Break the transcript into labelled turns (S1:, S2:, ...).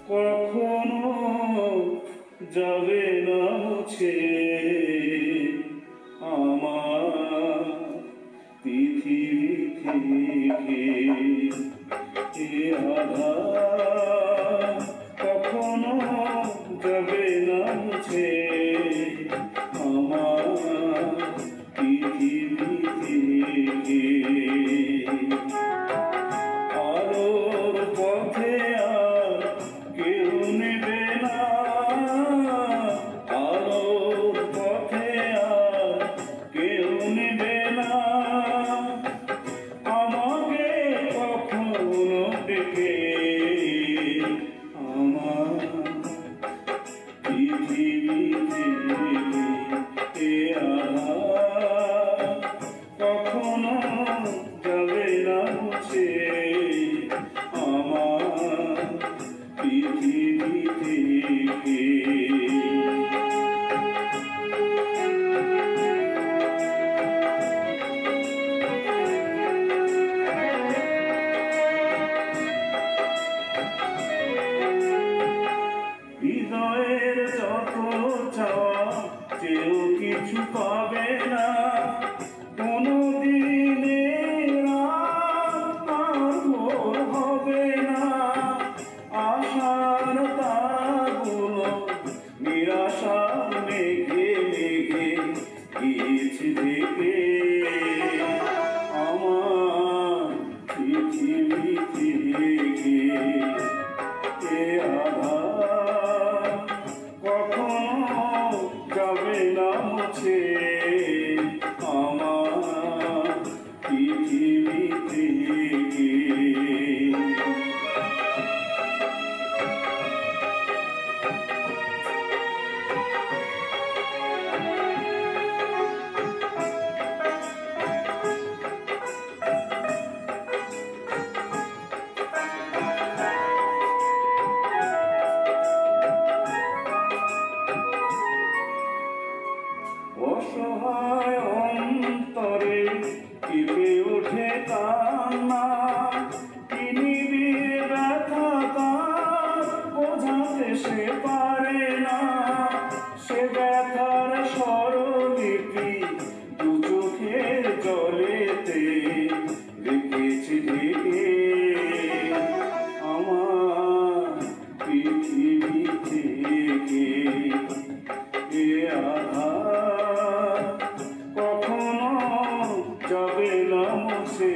S1: কখনো যাবে না মুছে আমার পৃথিবী থেকে। এ আধার কখনো যাবে না মুছে আমার পৃথিবী থেকে। আলোর পথে আর কেউ নেবে না, আলোর পথে আর কেউ নেবে না আমাকে কখনো ডেকে আমার পৃথিবী থেকে। এ আধার কখনো যাবে না মুছে আমার পৃথিবী থেকে। হৃদয়ের যত চাওয়া কেউ কিছু পাবে না কোনদিনে, ভোর হবে না আশার তারাগুলো নিরাশা মেঘে মেঘে গিয়েছে দেখে আমার পৃথিবী থেকে। এ আধার কখনো যাবে না মুছে আমার পৃথিবী থেকে। অসহায় অন্তরে কেঁপে ওঠে কান্না, পৃথিবীর ব্যথা তার বোঝাতে সে পারে না। সে ব্যথার স্বরলিপি দু চোখের জলেতে রেখেছে ঢেকে আমার পৃথিবী থেকে। এ আধার কখনো যাবে না মুছে